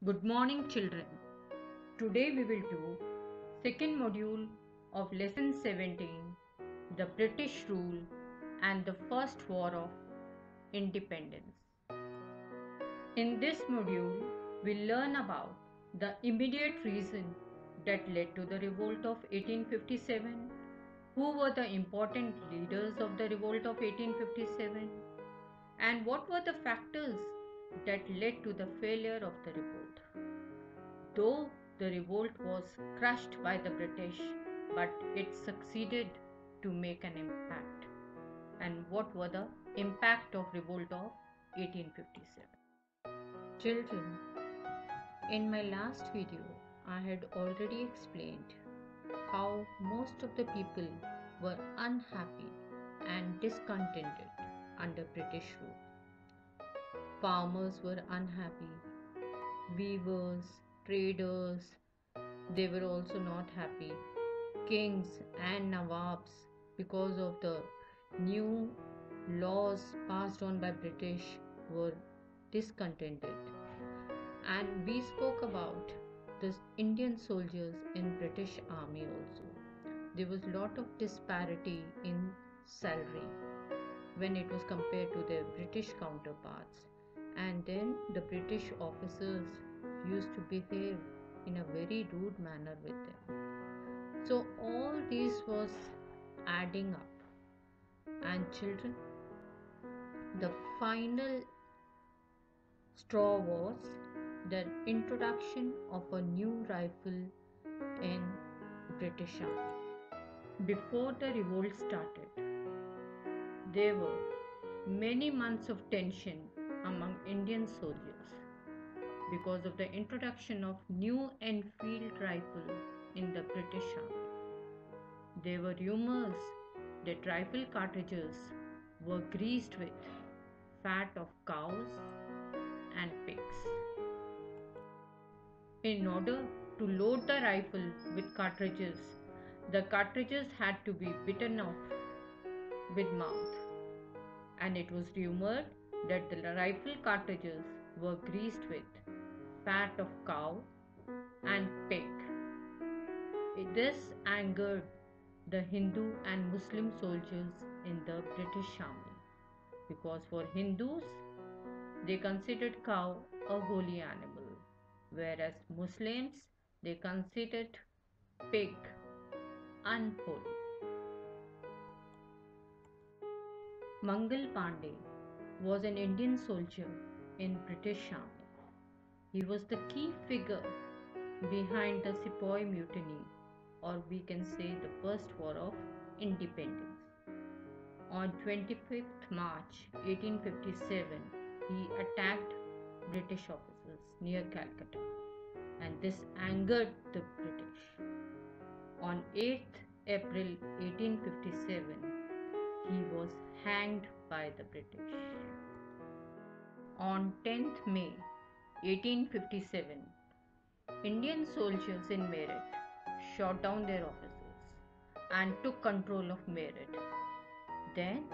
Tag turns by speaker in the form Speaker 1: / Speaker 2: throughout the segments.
Speaker 1: Good morning, children. Today we will do second module of lesson 17, the British rule and the First War of Independence. In this module, we learn about the immediate reason that led to the revolt of 1857, who were the important leaders of the revolt of 1857, and what were the factors that led to the failure of the revolt. Though the revolt was crushed by the British, but it succeeded to make an impact. And what were the impact of revolt of 1857? Children, in my last video, I had already explained how most of the people were unhappy and discontented under British rule. Farmers were unhappy, weavers, traders, they were also not happy. Kings and Nawabs, because of the new laws passed on by British, were discontented. And we spoke about the Indian soldiers in British Army also. There was a lot of disparity in salary when it was compared to their British counterparts. And then the British officers used to behave in a very rude manner with them. So all this was adding up. And children, the final straw was the introduction of a new rifle in British Army. Before the revolt started, there were many months of tension among Indian soldiers because of the introduction of new Enfield rifle in the British Army. There were rumors that rifle cartridges were greased with fat of cows and pigs. In order to load the rifle with cartridges, the cartridges had to be bitten off with mouth, and it was rumored that the rifle cartridges were greased with fat of cow and pig. This angered the Hindu and Muslim soldiers in the British Army, because for Hindus they considered cow a holy animal, whereas Muslims they considered pig unholy. Mangal Pandey was an Indian soldier in British Army. He was the key figure behind the Sepoy Mutiny, or we can say the First War of Independence. On 25th March 1857, he attacked British officers near Calcutta, and this angered the British. On 8th April 1857, he was hanged by the British. On 10th May 1857, Indian soldiers in Meerut shot down their officers and took control of Meerut. Then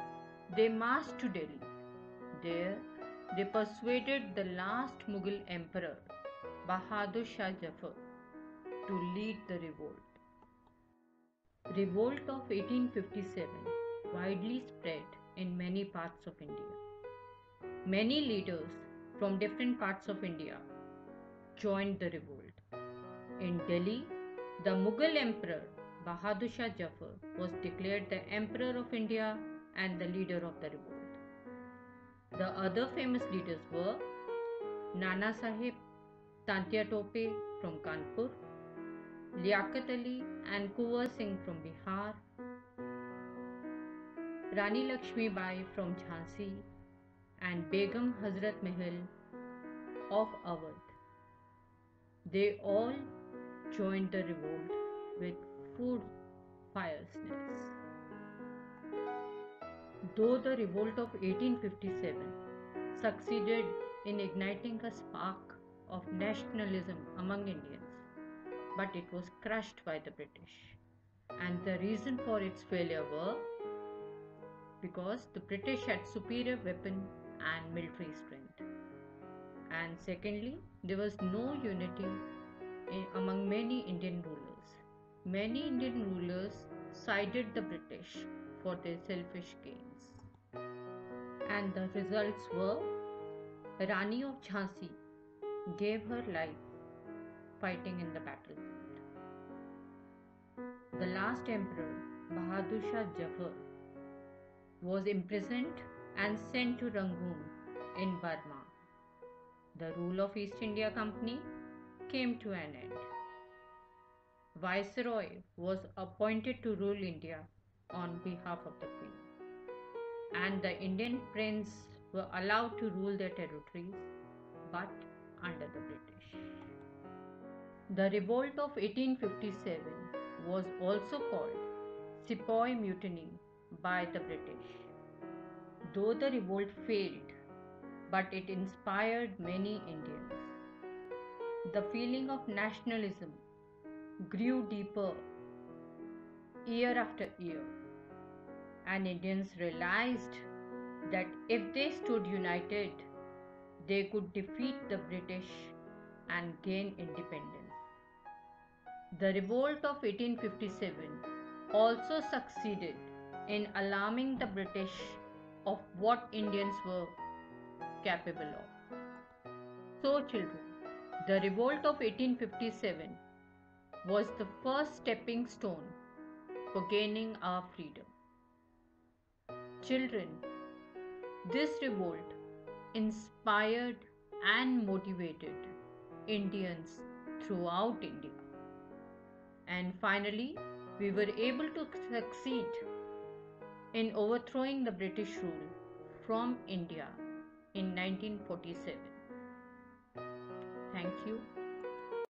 Speaker 1: they marched to Delhi. There they persuaded the last Mughal emperor, Bahadur Shah Zafar, to lead the revolt. Revolt of 1857 widely spread in many parts of India. Many leaders from different parts of India joined the revolt. In Delhi, the Mughal emperor Bahadur Shah Zafar was declared the emperor of India and the leader of the revolt. The other famous leaders were Nana Sahib Tantia Tope from Kanpur, Liaquat Ali and Kunwar Singh from Bihar, Rani Lakshmi Bai from Jhansi, and Begum Hazrat Mahal of Awadh. They all joined the revolt with full fierceness. Though the revolt of 1857 succeeded in igniting a spark of nationalism among Indians, but it was crushed by the British. And the reason for its failure were because the British had superior weapon and military strength, And secondly, there was no unity among many Indian rulers. Many Indian rulers sided the British for their selfish gains. And the results were Rani of Jhansi gave her life fighting in the battlefield. The last emperor, Bahadur Shah Jafar, was imprisoned and sent to Rangoon in Burma. The rule of East India Company came to an end. Viceroy was appointed to rule India on behalf of the Queen, and the Indian prince were allowed to rule their territories, but under the British. The revolt of 1857 was also called Sepoy Mutiny by the British. Though the revolt failed, but it inspired many Indians. The feeling of nationalism grew deeper year after year, and Indians realized that if they stood united, they could defeat the British and gain independence. The revolt of 1857 also succeeded in alarming the British of what Indians were capable of. So, children, the revolt of 1857 was the first stepping stone for gaining our freedom. Children, this revolt inspired and motivated Indians throughout India. And finally, we were able to succeed in overthrowing the British rule from India in 1947. Thank you.